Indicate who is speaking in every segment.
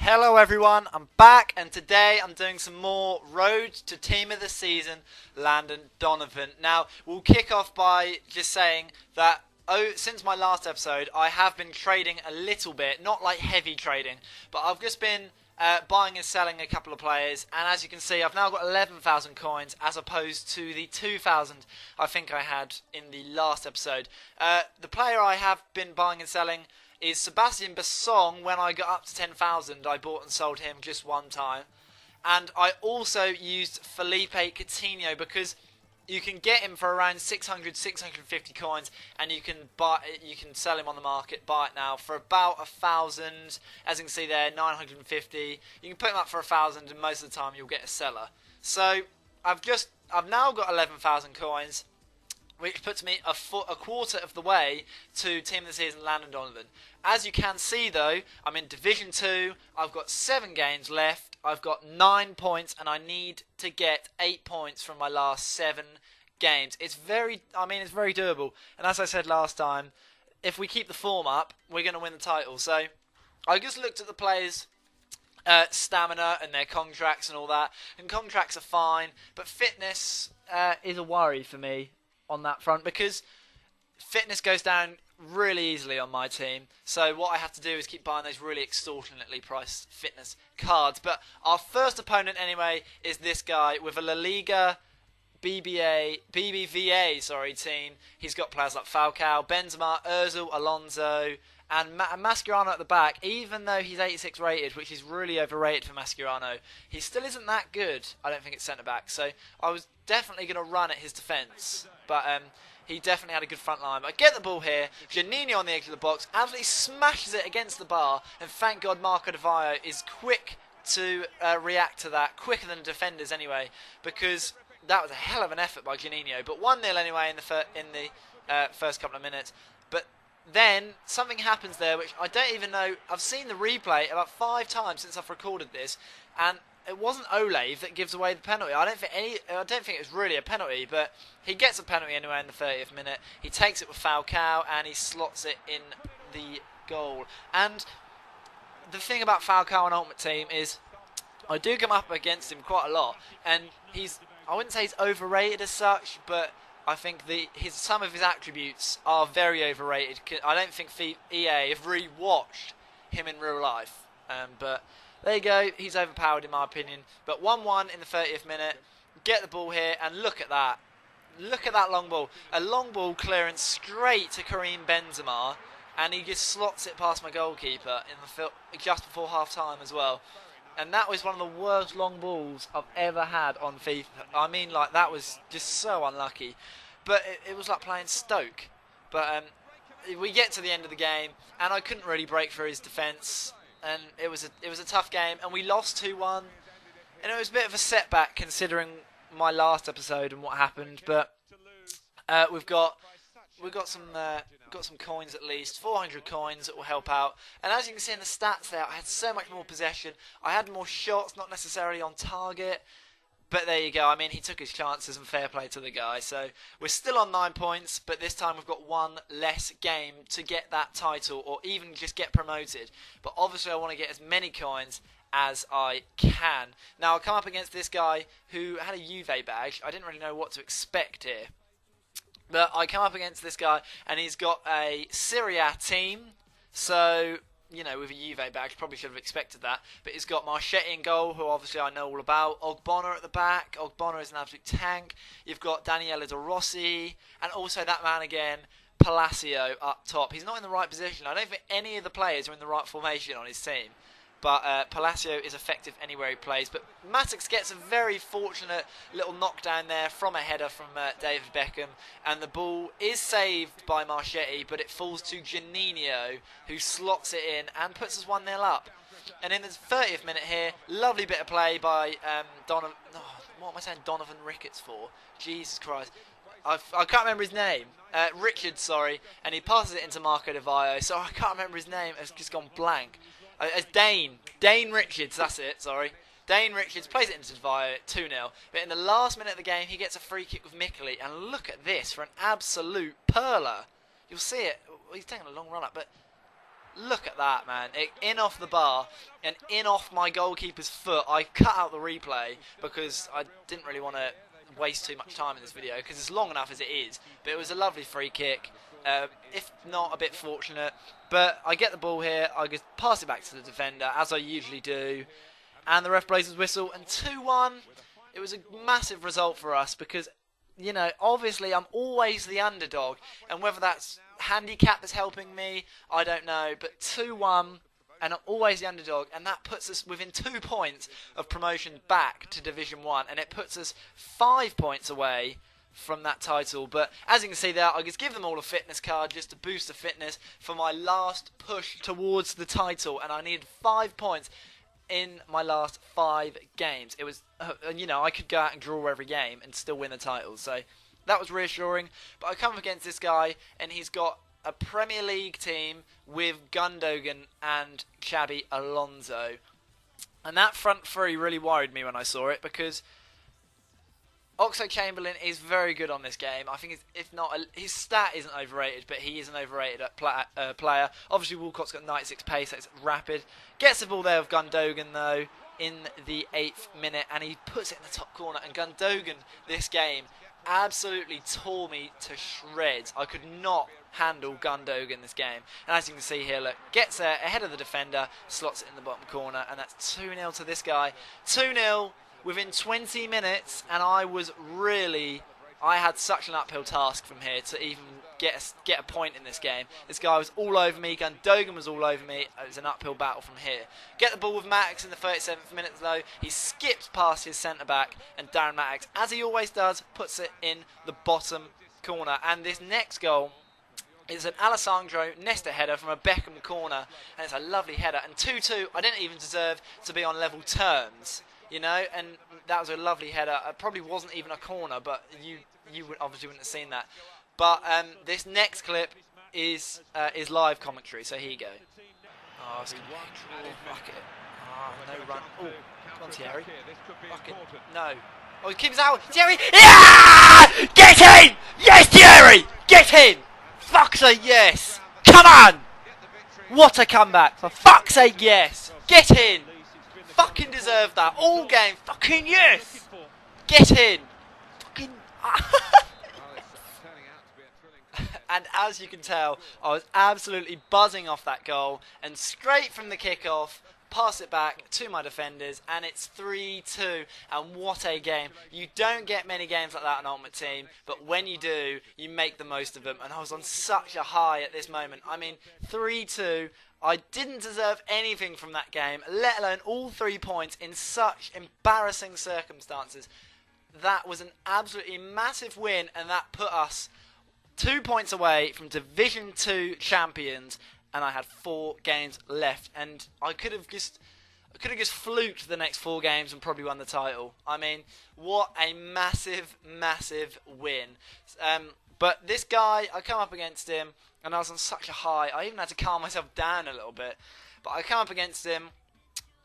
Speaker 1: Hello everyone, I'm back and today I'm doing some more Road to Team of the Season, Landon Donovan. Now, we'll kick off by just saying that since my last episode, I have been trading a little bit, not like heavy trading, but I've just been buying and selling a couple of players, and as you can see, I've now got 11,000 coins as opposed to the 2,000 I think I had in the last episode. The player I have been buying and selling is Sebastian Bassong. When I got up to 10,000, I bought and sold him just one time. And I also used Felipe Coutinho because you can get him for around 600, 650 coins, and you can sell him on the market, buy it now for about 1,000. As you can see there, 950. You can put him up for 1,000, and most of the time you'll get a seller. So I've now got 11,000 coins, which puts me a quarter of the way to Team of the Season, Landon Donovan. As you can see though, I'm in Division 2, I've got 7 games left, I've got 9 points, and I need to get 8 points from my last 7 games. It's very doable, and as I said last time, if we keep the form up, we're going to win the title. So, I just looked at the players' stamina and their contracts and all that, and contracts are fine, but fitness is a worry for me on that front, because fitness goes down really easily on my team. So what I have to do is keep buying those really extortionately priced fitness cards. But our first opponent anyway is this guy with a La Liga BBVA team. He's got players like Falcao, Benzema, Ozil, Alonso, and Mascherano at the back. Even though he's 86 rated, which is really overrated for Mascherano, he still isn't that good, I don't think, it's centre back. So I was definitely going to run at his defence, but he definitely had a good front line. But I get the ball here, Janino on the edge of the box, absolutely smashes it against the bar, and thank God Marco Di Vaio is quick to react to that, quicker than defenders anyway, because that was a hell of an effort by Janino. But 1-0 anyway in the first couple of minutes. But then something happens there which I don't even know. I've seen the replay about 5 times since I've recorded this, and it wasn't Olave that gives away the penalty. I don't think it was really a penalty, but he gets a penalty anyway in the 30th minute. He takes it with Falcao and he slots it in the goal. And the thing about Falcao on Ultimate Team is I do come up against him quite a lot, and I wouldn't say he's overrated as such, but I think some of his attributes are very overrated. I don't think EA have re-watched him in real life, but there you go, he's overpowered in my opinion. But 1-1 in the 30th minute, get the ball here, and look at that. Look at that long ball. A long ball clearance straight to Karim Benzema, and he just slots it past my goalkeeper just before half-time as well. And that was one of the worst long balls I've ever had on FIFA. I mean, like, that was just so unlucky. But it was like playing Stoke. But we get to the end of the game, and I couldn't really break through his defence. And it was a tough game, and we lost 2-1. And it was a bit of a setback considering my last episode and what happened. But we've got some coins at least, 400 coins that will help out. And as you can see in the stats there, I had so much more possession. I had more shots, not necessarily on target. But there you go. I mean, he took his chances, and fair play to the guy. So we're still on 9 points, but this time we've got 1 less game to get that title, or even just get promoted. But obviously I want to get as many coins as I can. Now I'll come up against this guy who had a Juve badge. I didn't really know what to expect here. But I come up against this guy, and he's got a Serie A team. So, you know, with a Juve badge, probably should have expected that. But he's got Marchetti in goal, who obviously I know all about. Ogbonna at the back. Ogbonna is an absolute tank. You've got Daniele De Rossi, and also that man again, Palacio, up top. He's not in the right position. I don't think any of the players are in the right formation on his team. But Palacio is effective anywhere he plays. But Mattix gets a very fortunate little knockdown there from a header from David Beckham. And the ball is saved by Marchetti, but it falls to Janino, who slots it in and puts us 1-0 up. And in the 30th minute here, lovely bit of play by Donovan. Oh, what am I saying Donovan Ricketts for? Jesus Christ. I can't remember his name. Richards, sorry. And he passes it into Marco Di Vaio. So I can't remember his name. It's just gone blank. As Dane Richards, that's it, sorry. Dane Richards plays it into Di Vaio, 2-0. But in the last minute of the game, he gets a free kick with Mikkeli. And look at this for an absolute perler. You'll see it. He's taking a long run up, but Look at that, man. In off the bar and in off my goalkeeper's foot. I cut out the replay because I didn't really want to waste too much time in this video because it's long enough as it is. But it was a lovely free kick, if not a bit fortunate. But I get the ball here. I just pass it back to the defender, as I usually do. And the ref blows his whistle. And 2-1, it was a massive result for us because, you know, obviously I'm always the underdog. And whether that's handicap is helping me, I don't know, but 2-1 and I'm always the underdog, and that puts us within 2 points of promotion back to Division 1, and it puts us 5 points away from that title. But as you can see there, I just give them all a fitness card just to boost the fitness for my last push towards the title, and I needed 5 points in my last 5 games. It was, you know, I could go out and draw every game and still win the title, so that was reassuring. But I come up against this guy, and he's got a Premier League team with Gundogan and Xabi Alonso. And that front three really worried me when I saw it, because Oxlade-Chamberlain is very good on this game. I think, if not, his stat isn't overrated, but he is an overrated player. Obviously, Walcott's got 96 pace, that's rapid. Gets the ball there with Gundogan, though, in the 8th minute, and he puts it in the top corner. And Gundogan, this game, absolutely tore me to shreds. I could not handle Gundogan this game. And as you can see here, look, gets there ahead of the defender, slots it in the bottom corner, and that's 2-0 to this guy. 2-0 within 20 minutes, and I had such an uphill task from here to even get a point in this game. This guy was all over me, Gundogan was all over me. It was an uphill battle from here. Get the ball with Max in the 37th minute though. He skips past his centre-back, and Darren Max, as he always does, puts it in the bottom corner. And this next goal is an Alessandro Nesta header from a Beckham corner, and it's a lovely header. And 2-2, I didn't even deserve to be on level terms, you know, and that was a lovely header. It probably wasn't even a corner, but you obviously wouldn't have seen that. But this next clip is live commentary, so here you go. Oh, it's going to be fuck it. Oh, no run. Oh, come on, Thierry. Fuck it. No. Oh, he keeps out. Thierry. Yeah! Get in! Yes, Thierry! Get in! Fuck's sake, yes! Come on! What a comeback! For fuck's sake, yes! Get in! Fucking deserve that. All game. Fucking yes! Get in! Fucking... And as you can tell, I was absolutely buzzing off that goal, and straight from the kickoff, pass it back to my defenders, and it's 3-2. And what a game. You don't get many games like that in Ultimate Team, but when you do, you make the most of them. And I was on such a high at this moment. I mean, 3-2. I didn't deserve anything from that game, let alone all 3 points in such embarrassing circumstances. That was an absolutely massive win, and that put us 2 points away from Division 2 champions, and I had 4 games left, and I could have just fluked the next 4 games and probably won the title. I mean, what a massive, massive win. But this guy, I come up against him, and I was on such a high. I even had to calm myself down a little bit. But I come up against him.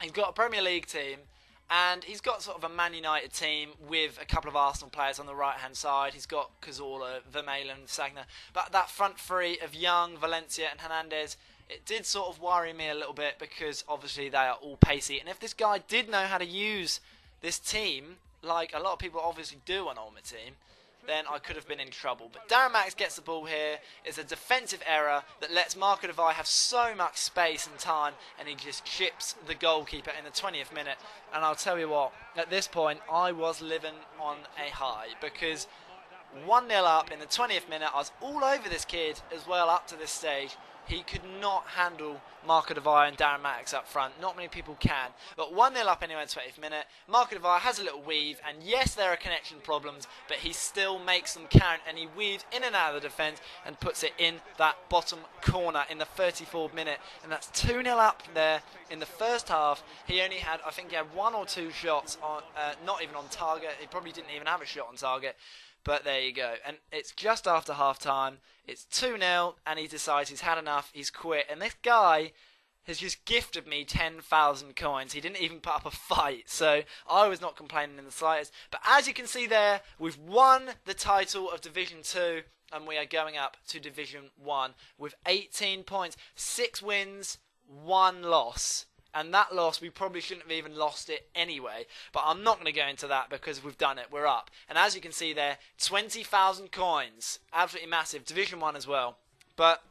Speaker 1: He's got a Premier League team, and he's got sort of a Man United team with a couple of Arsenal players on the right-hand side. He's got Cazorla, Vermaelen, Sagna. But that front three of Young, Valencia and Hernandez, it did sort of worry me a little bit because obviously they are all pacey. And if this guy did know how to use this team, like a lot of people obviously do on Ultimate Team, then I could have been in trouble. But Darren Max gets the ball here. It's a defensive error that lets Marco Devay have so much space and time, and he just chips the goalkeeper in the 20th minute. And I'll tell you what, at this point, I was living on a high, because 1-0 up in the 20th minute, I was all over this kid as well up to this stage. He could not handle Marco Devay and Darren Max up front. Not many people can. But 1-0 up anyway in the 20th minute. Marco Devay has a little weave. And yes, there are connection problems. But he still makes them count. And he weaves in and out of the defence and puts it in that bottom corner in the 34th minute. And that's 2-0 up there in the first half. He only had, I think he had 1 or 2 shots, on, not even on target. He probably didn't even have a shot on target. But there you go. And it's just after half-time. It's 2-0, and he decides he's had enough. He's quit. And this guy has just gifted me 10,000 coins. He didn't even put up a fight. So I was not complaining in the slightest. But as you can see there, we've won the title of Division 2. and we are going up to Division 1 with 18 points. 6 wins, 1 loss. And that loss, we probably shouldn't have even lost it anyway. But I'm not going to go into that because we've done it. We're up. And as you can see there, 20,000 coins. Absolutely massive. Division 1 as well. But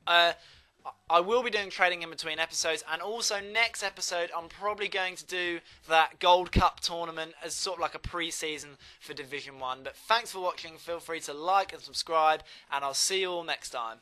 Speaker 1: I will be doing trading in between episodes. And also next episode, I'm probably going to do that Gold Cup tournament as sort of like a pre-season for Division 1. But thanks for watching. Feel free to like and subscribe. And I'll see you all next time.